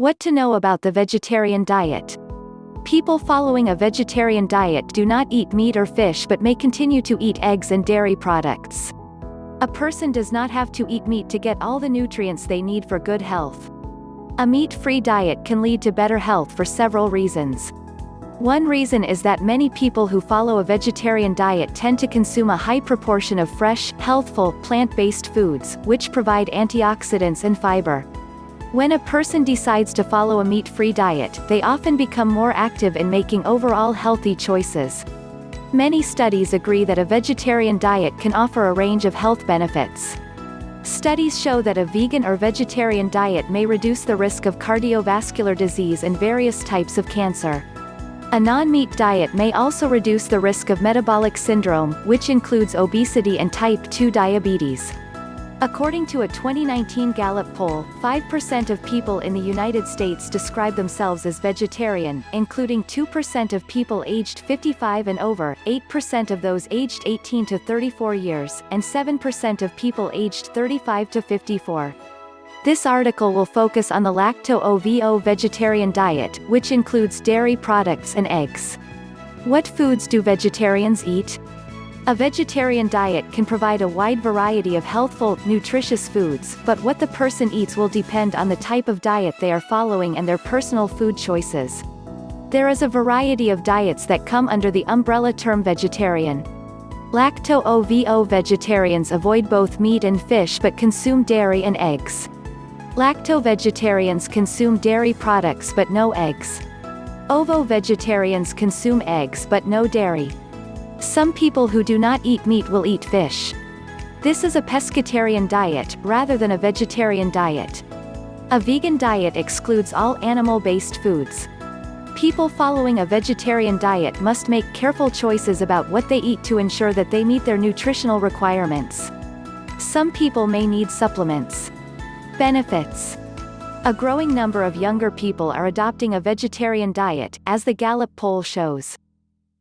What to know about the vegetarian diet? People following a vegetarian diet do not eat meat or fish but may continue to eat eggs and dairy products. A person does not have to eat meat to get all the nutrients they need for good health. A meat-free diet can lead to better health for several reasons. One reason is that many people who follow a vegetarian diet tend to consume a high proportion of fresh, healthful, plant-based foods, which provide antioxidants and fiber. When a person decides to follow a meat-free diet, they often become more active in making overall healthy choices. Many studies agree that a vegetarian diet can offer a range of health benefits. Studies show that a vegan or vegetarian diet may reduce the risk of cardiovascular disease and various types of cancer. A non-meat diet may also reduce the risk of metabolic syndrome, which includes obesity and type 2 diabetes. According to a 2019 Gallup poll, 5% of people in the United States describe themselves as vegetarian, including 2% of people aged 55 and over, 8% of those aged 18 to 34 years, and 7% of people aged 35 to 54. This article will focus on the lacto-ovo vegetarian diet, which includes dairy products and eggs. What foods do vegetarians eat? A vegetarian diet can provide a wide variety of healthful, nutritious foods, but what the person eats will depend on the type of diet they are following and their personal food choices. There is a variety of diets that come under the umbrella term vegetarian. Lacto-ovo vegetarians avoid both meat and fish but consume dairy and eggs. Lacto-vegetarians consume dairy products but no eggs. Ovo-vegetarians consume eggs but no dairy. Some people who do not eat meat will eat fish. This is a pescatarian diet, rather than a vegetarian diet. A vegan diet excludes all animal-based foods. People following a vegetarian diet must make careful choices about what they eat to ensure that they meet their nutritional requirements. Some people may need supplements. Benefits. A growing number of younger people are adopting a vegetarian diet, as the Gallup poll shows.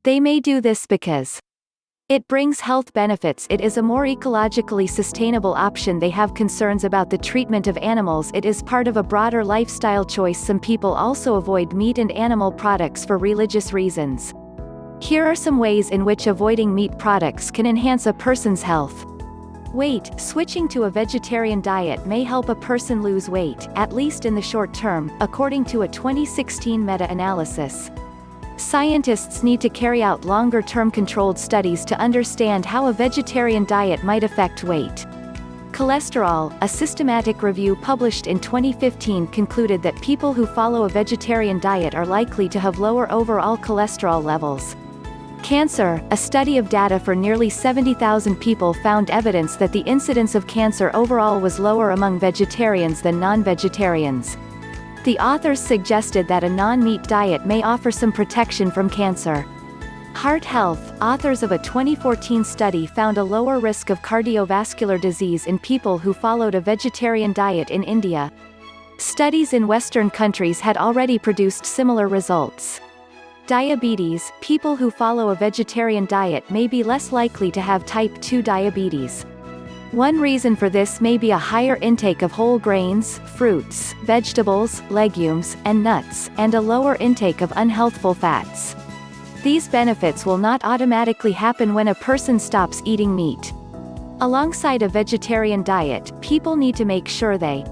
They may do this because it brings health benefits. It is a more ecologically sustainable option. They have concerns about the treatment of animals. It is part of a broader lifestyle choice. Some people also avoid meat and animal products for religious reasons. Here are some ways in which avoiding meat products can enhance a person's health. Weight. Switching to a vegetarian diet may help a person lose weight, at least in the short term, according to a 2016 meta-analysis. Scientists need to carry out longer-term controlled studies to understand how a vegetarian diet might affect weight. Cholesterol. A systematic review published in 2015 concluded that people who follow a vegetarian diet are likely to have lower overall cholesterol levels. Cancer. A study of data for nearly 70,000 people found evidence that the incidence of cancer overall was lower among vegetarians than non-vegetarians. The authors suggested that a non-meat diet may offer some protection from cancer. Heart health. Authors of a 2014 study found a lower risk of cardiovascular disease in people who followed a vegetarian diet in India. Studies in Western countries had already produced similar results. Diabetes. People who follow a vegetarian diet may be less likely to have type 2 diabetes. One reason for this may be a higher intake of whole grains, fruits, vegetables, legumes, and nuts, and a lower intake of unhealthful fats. These benefits will not automatically happen when a person stops eating meat. Alongside a vegetarian diet, people need to make sure they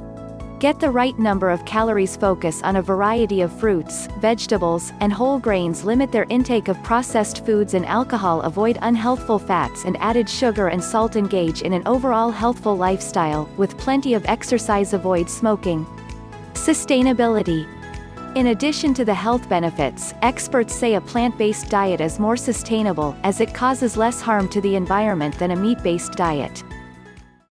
get the right number of calories, focus on a variety of fruits, vegetables, and whole grains, limit their intake of processed foods and alcohol, avoid unhealthful fats and added sugar and salt, engage in an overall healthful lifestyle, with plenty of exercise, avoid smoking. Sustainability. In addition to the health benefits, experts say a plant-based diet is more sustainable, as it causes less harm to the environment than a meat-based diet.